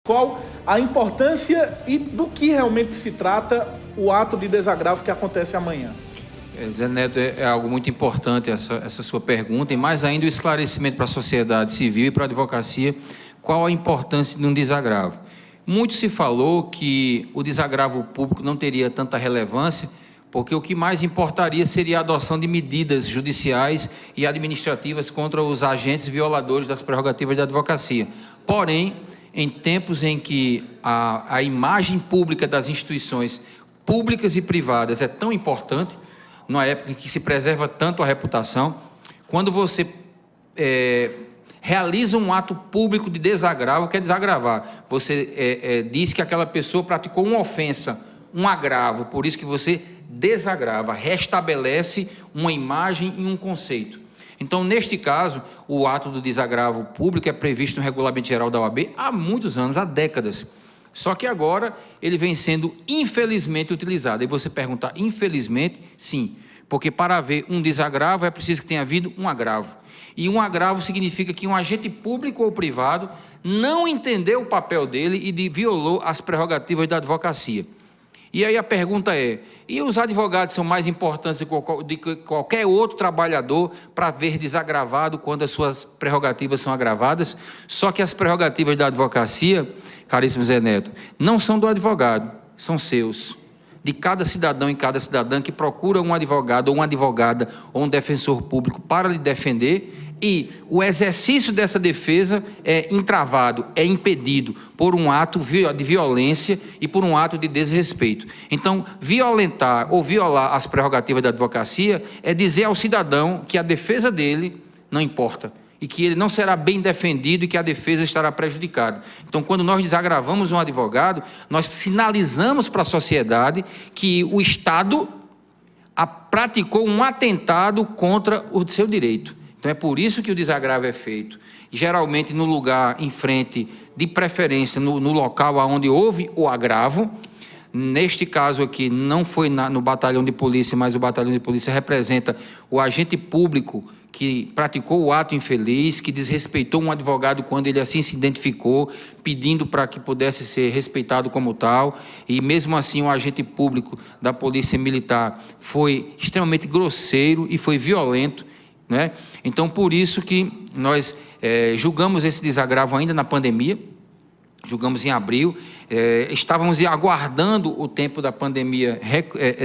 Qual a importância e do que realmente se trata o ato de desagravo que acontece amanhã? Zé Neto, é algo muito importante essa sua pergunta, e mais ainda o esclarecimento para a sociedade civil e para a advocacia, qual a importância de um desagravo. Muito se falou que o desagravo público não teria tanta relevância, porque o que mais importaria seria a adoção de medidas judiciais e administrativas contra os agentes violadores das prerrogativas da advocacia. Porém, em tempos em que a imagem pública das instituições públicas e privadas é tão importante, numa época em que se preserva tanto a reputação, quando você realiza um ato público de desagravo, quer desagravar, você diz que aquela pessoa praticou uma ofensa, um agravo, por isso que você desagrava, restabelece uma imagem e um conceito. Então, neste caso, o ato do desagravo público é previsto no Regulamento Geral da OAB há muitos anos, há décadas. Só que agora ele vem sendo, infelizmente, utilizado. E você pergunta, infelizmente, sim, porque para haver um desagravo é preciso que tenha havido um agravo. E um agravo significa que um agente público ou privado não entendeu o papel dele e violou as prerrogativas da advocacia. E aí a pergunta é, e os advogados são mais importantes do que qualquer outro trabalhador para ver desagravado quando as suas prerrogativas são agravadas? Só que as prerrogativas da advocacia, caríssimo Zé Neto, não são do advogado, são seus. De cada cidadão e cada cidadã que procura um advogado ou uma advogada ou um defensor público para lhe defender, e o exercício dessa defesa é entravado, é impedido por um ato de violência e por um ato de desrespeito. Então, violentar ou violar as prerrogativas da advocacia é dizer ao cidadão que a defesa dele não importa e que ele não será bem defendido e que a defesa estará prejudicada. Então, quando nós desagravamos um advogado, nós sinalizamos para a sociedade que o Estado praticou um atentado contra o seu direito. Então, é por isso que o desagravo é feito. Geralmente, no lugar em frente, de preferência, no local onde houve o agravo. Neste caso aqui, não foi no batalhão de polícia, mas o batalhão de polícia representa o agente público que praticou o ato infeliz, que desrespeitou um advogado quando ele assim se identificou, pedindo para que pudesse ser respeitado como tal, e mesmo assim o agente público da Polícia Militar foi extremamente grosseiro e foi violento, né? Então, por isso que nós julgamos esse desagravo ainda na pandemia, julgamos em abril, estávamos aguardando o tempo da pandemia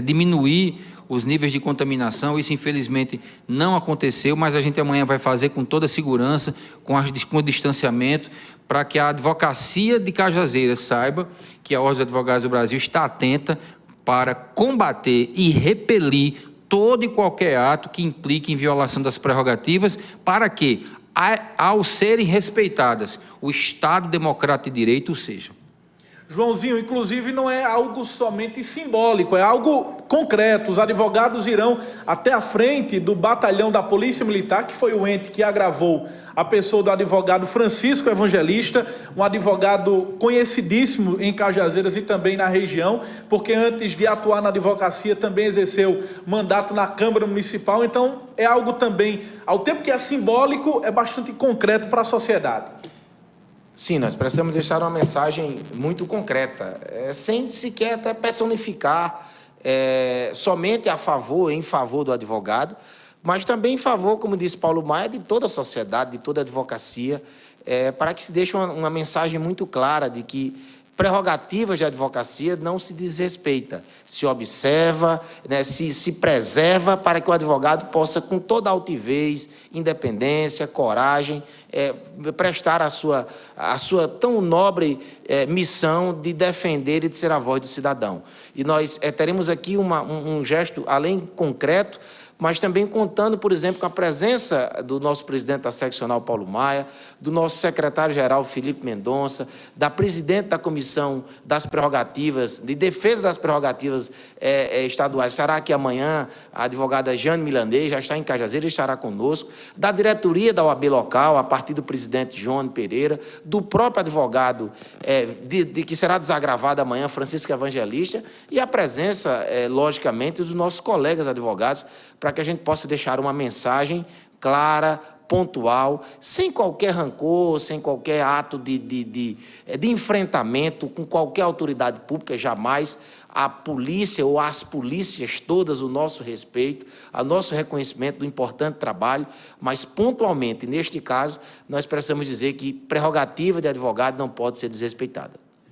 diminuir os níveis de contaminação. Isso infelizmente não aconteceu, mas a gente amanhã vai fazer com toda a segurança, com o distanciamento, para que a advocacia de Cajazeiras saiba que a Ordem dos Advogados do Brasil está atenta para combater e repelir todo e qualquer ato que implique em violação das prerrogativas, para que, ao serem respeitadas, o Estado Democrático de Direito seja. Joãozinho, inclusive não é algo somente simbólico, é algo concreto. Os advogados irão até a frente do batalhão da Polícia Militar, que foi o ente que agravou a pessoa do advogado Francisco Evangelista, um advogado conhecidíssimo em Cajazeiras e também na região, porque antes de atuar na advocacia também exerceu mandato na Câmara Municipal. Então é algo também, ao tempo que é simbólico, é bastante concreto para a sociedade. Sim, nós precisamos deixar uma mensagem muito concreta, sem sequer até personificar somente em favor do advogado, mas também em favor, como disse Paulo Maia, de toda a sociedade, de toda a advocacia, para que se deixe uma mensagem muito clara de que prerrogativas de advocacia não se desrespeita, se observa, né, se preserva para que o advogado possa, com toda a altivez, independência, coragem, prestar a sua tão nobre missão de defender e de ser a voz do cidadão. E nós teremos aqui um gesto, além concreto, mas também contando, por exemplo, com a presença do nosso presidente da seccional, Paulo Maia, do nosso secretário-geral, Felipe Mendonça, da presidente da Comissão das Prerrogativas, de Defesa das Prerrogativas Estaduais. Estará aqui amanhã a advogada Jane Milanês, já está em Cajazeiras, estará conosco, da diretoria da OAB local, a partir do presidente João Pereira, do próprio advogado que será desagravado amanhã, Francisco Evangelista, e a presença, logicamente, dos nossos colegas advogados, para que a gente possa deixar uma mensagem clara, pontual, sem qualquer rancor, sem qualquer ato de enfrentamento com qualquer autoridade pública, jamais. A polícia ou as polícias todas, o nosso respeito, o nosso reconhecimento do importante trabalho, mas pontualmente, neste caso, nós precisamos dizer que prerrogativa de advogado não pode ser desrespeitada.